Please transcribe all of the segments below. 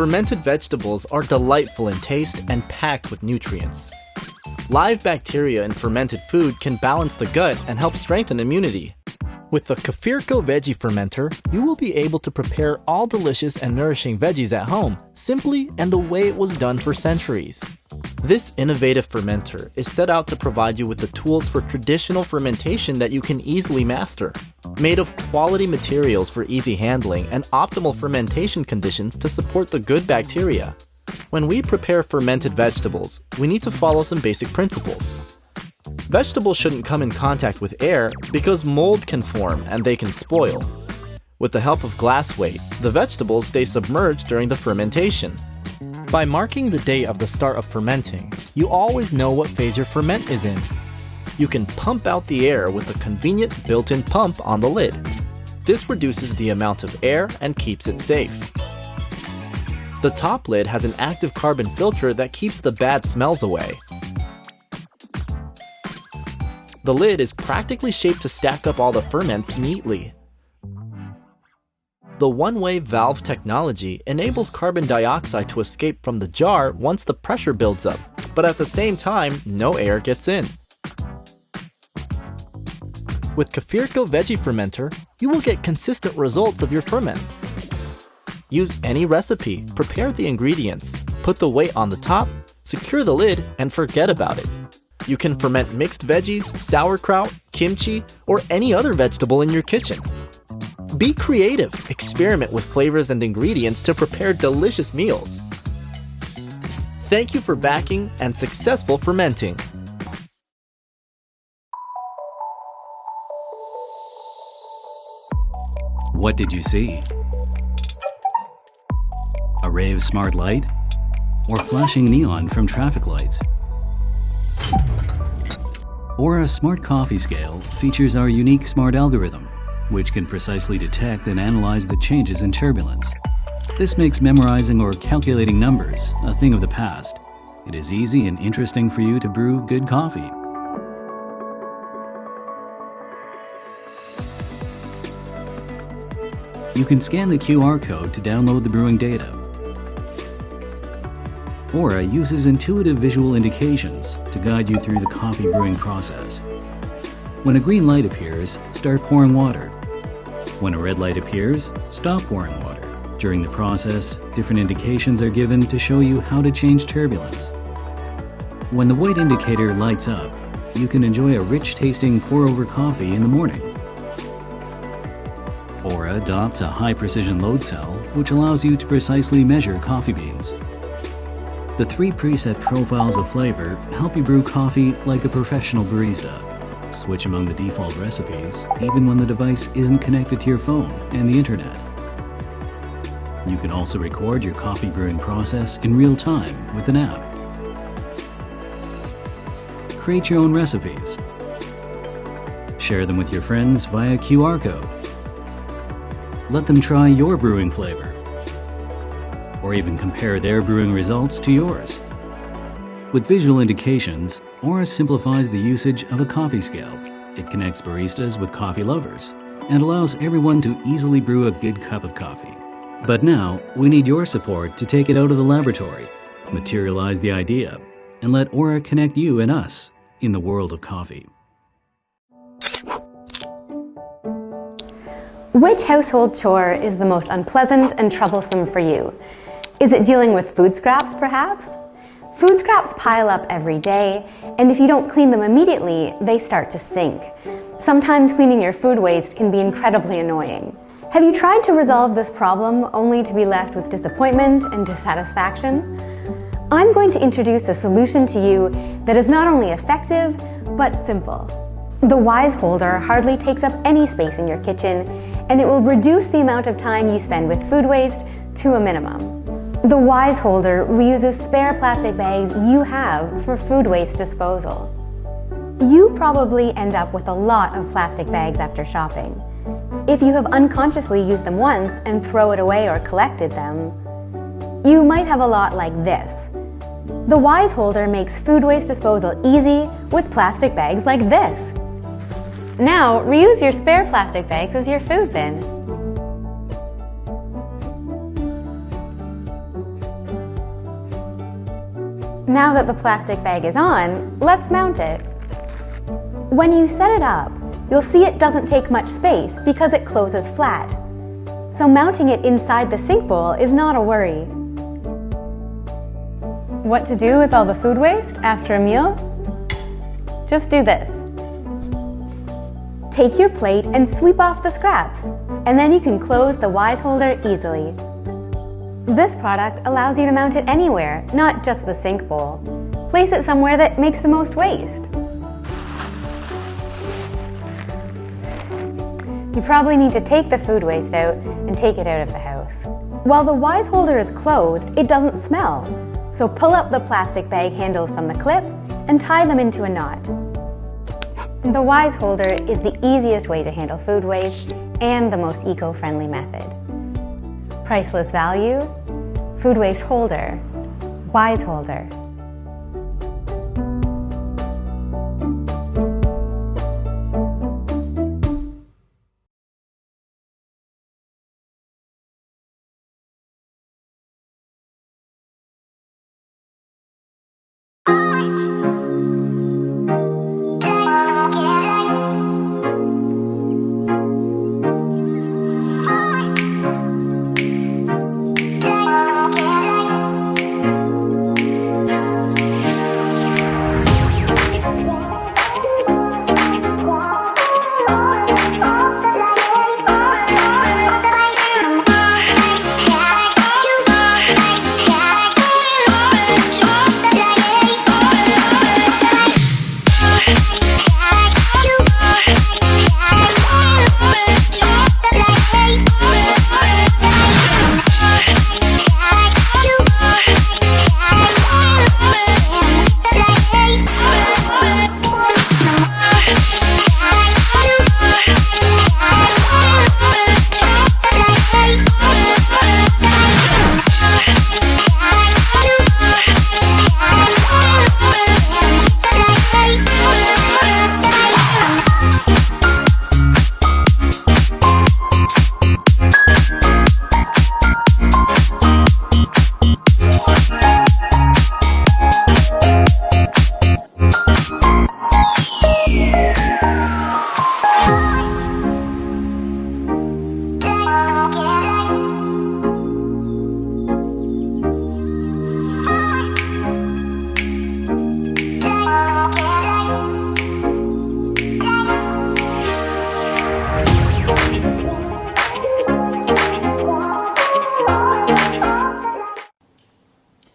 Fermented vegetables are delightful in taste and packed with nutrients. Live bacteria in fermented food can balance the gut and help strengthen immunity. With the KEFIRKO veggie fermenter, you will be able to prepare all delicious and nourishing veggies at home, simply and the way it was done for centuries. This innovative fermenter is set out to provide you with the tools for traditional fermentation that you can easily master. Made of quality materials for easy handling and optimal fermentation conditions to support the good bacteria. When we prepare fermented vegetables, we need to follow some basic principles. Vegetables shouldn't come in contact with air because mold can form and they can spoil. With the help of glass weight, the vegetables stay submerged during the fermentation. By marking the date of the start of fermenting, you always know what phase your ferment is in. You can pump out the air with a convenient built-in pump on the lid. This reduces the amount of air and keeps it safe. The top lid has an active carbon filter that keeps the bad smells away. The lid is practically shaped to stack up all the ferments neatly. The one-way valve technology enables carbon dioxide to escape from the jar once the pressure builds up, but at the same time, no air gets in. With KEFIRKO veggie fermenter, you will get consistent results of your ferments. Use any recipe, prepare the ingredients, put the weight on the top, secure the lid, and forget about it. You can ferment mixed veggies, sauerkraut, kimchi, or any other vegetable in your kitchen. Be creative, experiment with flavors and ingredients to prepare delicious meals. Thank you for backing and successful fermenting. What did you see? A ray of smart light? Or flashing neon from traffic lights? Or a smart coffee scale features our unique smart algorithm, which can precisely detect and analyze the changes in turbulence. This makes memorizing or calculating numbers a thing of the past. It is easy and interesting for you to brew good coffee. You can scan the QR code to download the brewing data. Aura uses intuitive visual indications to guide you through the coffee brewing process. When a green light appears, start pouring water. When a red light appears, stop pouring water. During the process, different indications are given to show you how to change turbulence. When the white indicator lights up, you can enjoy a rich-tasting pour-over coffee in the morning. Aura adopts a high-precision load cell, which allows you to precisely measure coffee beans. The 3 preset profiles of flavor help you brew coffee like a professional barista. Switch among the default recipes, even when the device isn't connected to your phone and the internet. You can also record your coffee brewing process in real time with an app. Create your own recipes. Share them with your friends via QR code. Let them try your brewing flavor, or even compare their brewing results to yours. With visual indications, Aura simplifies the usage of a coffee scale. It connects baristas with coffee lovers and allows everyone to easily brew a good cup of coffee. But now, we need your support to take it out of the laboratory, materialize the idea, and let Aura connect you and us in the world of coffee. Which household chore is the most unpleasant and troublesome for you? Is it dealing with food scraps, perhaps? Food scraps pile up every day, and if you don't clean them immediately, they start to stink. Sometimes cleaning your food waste can be incredibly annoying. Have you tried to resolve this problem only to be left with disappointment and dissatisfaction? I'm going to introduce a solution to you that is not only effective, but simple. The Wise Holder hardly takes up any space in your kitchen, and it will reduce the amount of time you spend with food waste to a minimum. The Wise Holder reuses spare plastic bags you have for food waste disposal. You probably end up with a lot of plastic bags after shopping. If you have unconsciously used them once and throw it away or collected them, you might have a lot like this. The Wise Holder makes food waste disposal easy with plastic bags like this. Now, reuse your spare plastic bags as your food bin. Now that the plastic bag is on, let's mount it. When you set it up, you'll see it doesn't take much space because it closes flat. So mounting it inside the sink bowl is not a worry. What to do with all the food waste after a meal? Just do this. Take your plate and sweep off the scraps, and then you can close the Wise holder easily. This product allows you to mount it anywhere, not just the sink bowl. Place it somewhere that makes the most waste. You probably need to take the food waste out and take it out of the house. While the Wise holder is closed, it doesn't smell. So pull up the plastic bag handles from the clip and tie them into a knot. The Wise holder is the easiest way to handle food waste and the most eco-friendly method. Priceless value, food waste holder, Wise holder.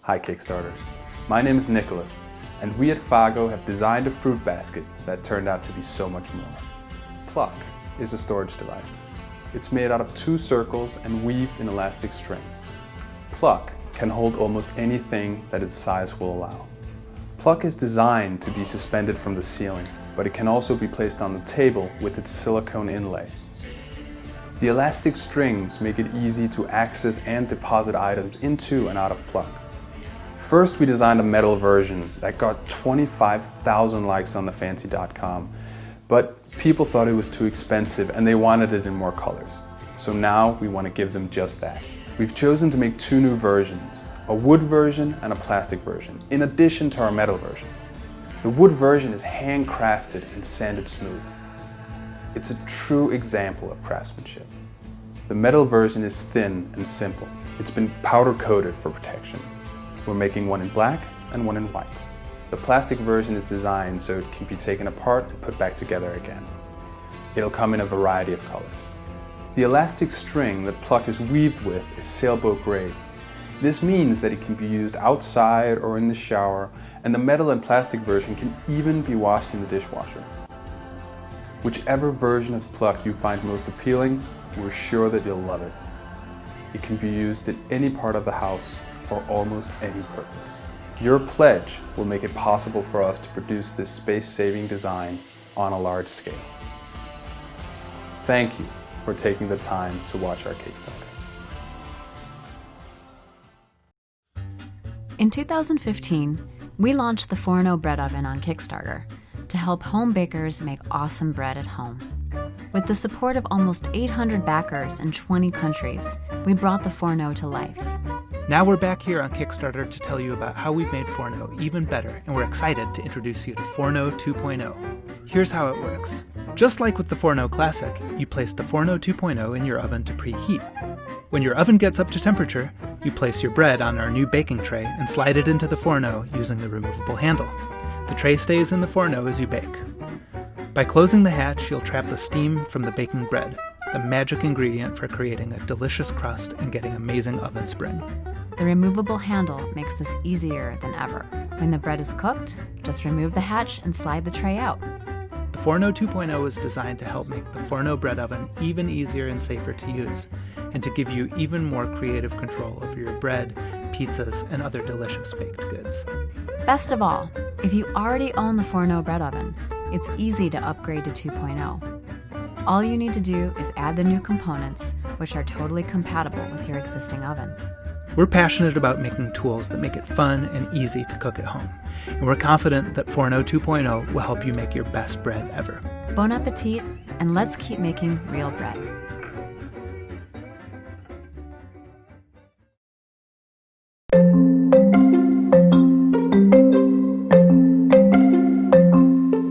Hi Kickstarters, my name is Nicholas, and we at FEGGIE have designed a fruit basket that turned out to be so much more. Pluck is a storage device. It's made out of 2 circles and weaved in elastic string. Pluck can hold almost anything that its size will allow. Pluck is designed to be suspended from the ceiling, but it can also be placed on the table with its silicone inlay. The elastic strings make it easy to access and deposit items into and out of Pluck. First, we designed a metal version that got 25,000 likes on thefancy.com, but people thought it was too expensive and they wanted it in more colors. So now we want to give them just that. We've chosen to make 2 new versions, a wood version and a plastic version, in addition to our metal version. The wood version is handcrafted and sanded smooth. It's a true example of craftsmanship. The metal version is thin and simple. It's been powder coated for protection. We're making one in black and one in white. The plastic version is designed so it can be taken apart and put back together again. It'll come in a variety of colors. The elastic string that Pluck is weaved with is sailboat grade. This means that it can be used outside or in the shower, and the metal and plastic version can even be washed in the dishwasher. Whichever version of Pluck you find most appealing, we're sure that you'll love it. It can be used in any part of the house for almost any purpose. Your pledge will make it possible for us to produce this space-saving design on a large scale. Thank you for taking the time to watch our Kickstarter. In 2015, we launched the Forno bread oven on Kickstarter to help home bakers make awesome bread at home. With the support of almost 800 backers in 20 countries, we brought the Forno to life. Now we're back here on Kickstarter to tell you about how we've made Forno even better, and we're excited to introduce you to Forno 2.0. Here's how it works. Just like with the Forno Classic, you place the Forno 2.0 in your oven to preheat. When your oven gets up to temperature, you place your bread on our new baking tray and slide it into the Forno using the removable handle. The tray stays in the Forno as you bake. By closing the hatch, you'll trap the steam from the baking bread, the magic ingredient for creating a delicious crust and getting amazing oven spring. The removable handle makes this easier than ever. When the bread is cooked, just remove the hatch and slide the tray out. The Forno 2.0 is designed to help make the Forno bread oven even easier and safer to use, and to give you even more creative control over your bread, pizzas, and other delicious baked goods. Best of all, if you already own the Forno bread oven, it's easy to upgrade to 2.0. All you need to do is add the new components, which are totally compatible with your existing oven. We're passionate about making tools that make it fun and easy to cook at home, and we're confident that Forno 2.0 will help you make your best bread ever. Bon appetit, and let's keep making real bread.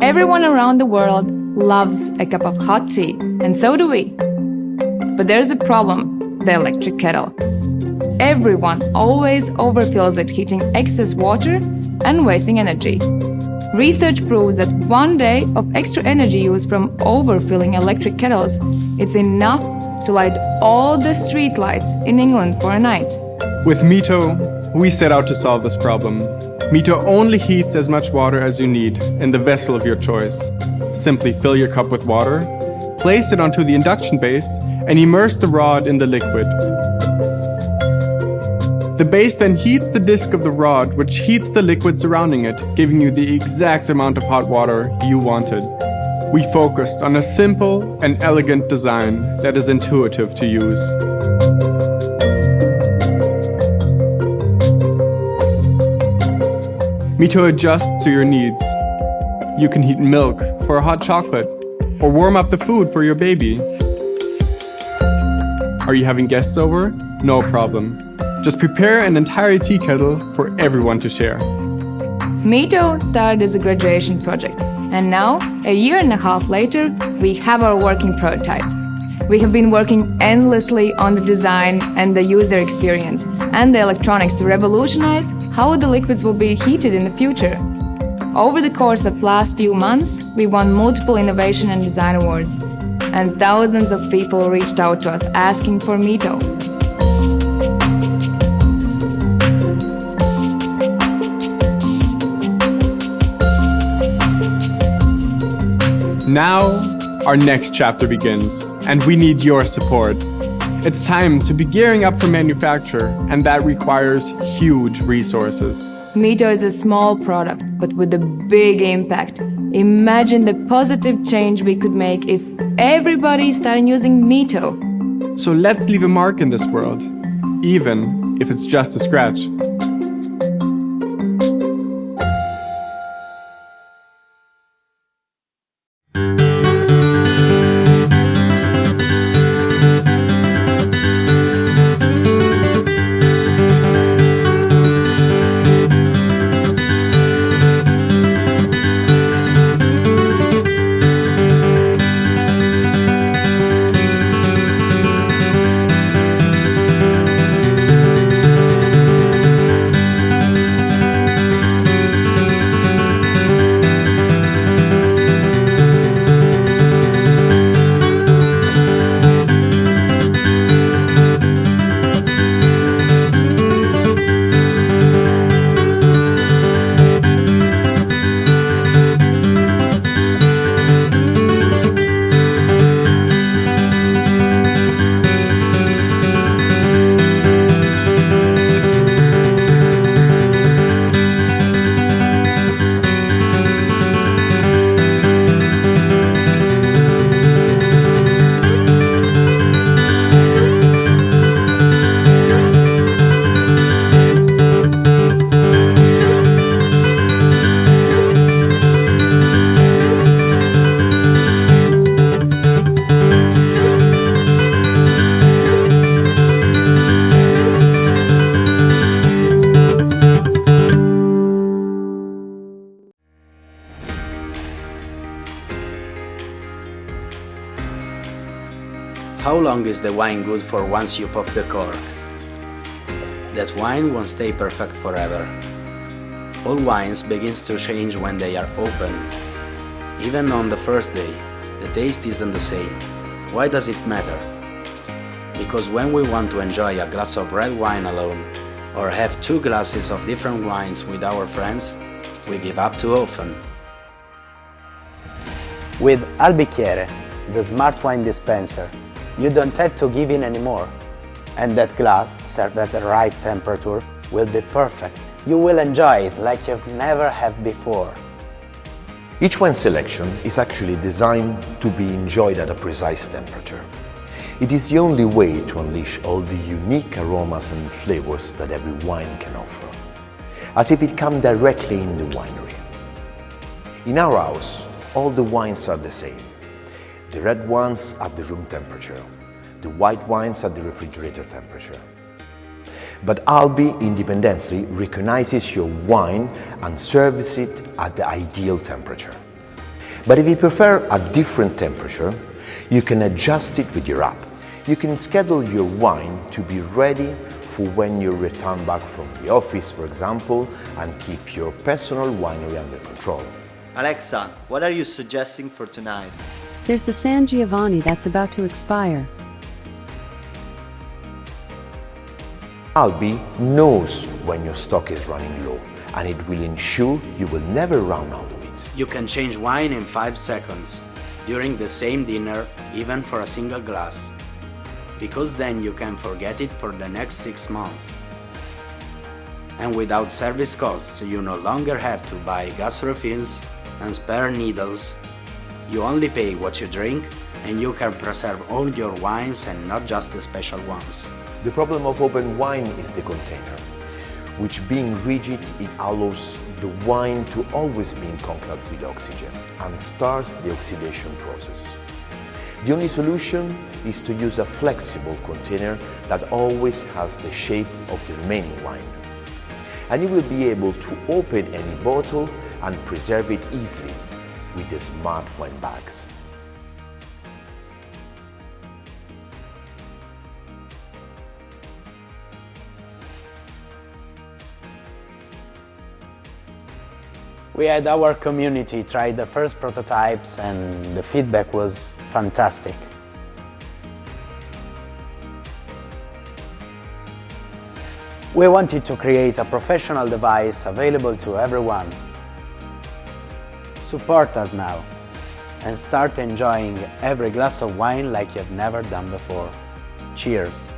Everyone around the world loves a cup of hot tea, and so do we. But there's a problem: the electric kettle. Everyone always overfills it, heating excess water and wasting energy. Research proves that 1 day of extra energy use from overfilling electric kettles is enough to light all the street lights in England for a night. With Mito, we set out to solve this problem. Mito only heats as much water as you need in the vessel of your choice. Simply fill your cup with water, place it onto the induction base, and immerse the rod in the liquid. The base then heats the disc of the rod, which heats the liquid surrounding it, giving you the exact amount of hot water you wanted. We focused on a simple and elegant design that is intuitive to use. Mito adjusts to your needs. You can heat milk for a hot chocolate, or warm up the food for your baby. Are you having guests over? No problem. Just prepare an entire tea kettle for everyone to share. Mito started as a graduation project, and now, a year and a half later, we have our working prototype. We have been working endlessly on the design and the user experience and the electronics to revolutionize how the liquids will be heated in the future. Over the course of last few months, we won multiple innovation and design awards, and thousands of people reached out to us asking for Mito. Now, our next chapter begins, and we need your support. It's time to be gearing up for manufacture, and that requires huge resources. Mito is a small product, but with a big impact. Imagine the positive change we could make if everybody started using Mito. So let's leave a mark in this world, even if it's just a scratch. How long is the wine good for once you pop the cork? That wine won't stay perfect forever. All wines begin to change when they are open. Even on the first day, the taste isn't the same. Why does it matter? Because when we want to enjoy a glass of red wine alone, or have 2 glasses of different wines with our friends, we give up too often. With Albicchiere, the smart wine dispenser, you don't have to give in anymore. And that glass, served at the right temperature, will be perfect. You will enjoy it like you've never have before. Each wine selection is actually designed to be enjoyed at a precise temperature. It is the only way to unleash all the unique aromas and flavors that every wine can offer, as if it comes directly in the winery. In our house, all the wines are the same. The red ones at the room temperature, the white wines at the refrigerator temperature. But Albi independently recognizes your wine and serves it at the ideal temperature. But if you prefer a different temperature, you can adjust it with your app. You can schedule your wine to be ready for when you return back from the office, for example, and keep your personal winery under control. Alexa, what are you suggesting for tonight? There's the San Giovanni that's about to expire. Albi knows when your stock is running low, and it will ensure you will never run out of it. You can change wine in 5 seconds, during the same dinner, even for a single glass. Because then you can forget it for the next 6 months. And without service costs, you no longer have to buy gas refills and spare needles. You only pay what you drink, and you can preserve all your wines and not just the special ones. The problem of open wine is the container, which being rigid, it allows the wine to always be in contact with oxygen and starts the oxidation process. The only solution is to use a flexible container that always has the shape of the remaining wine. And you will be able to open any bottle and preserve it easily with the smart wine bags. We had our community try the first prototypes and the feedback was fantastic. We wanted to create a professional device available to everyone. Support us now and start enjoying every glass of wine like you've never done before. Cheers!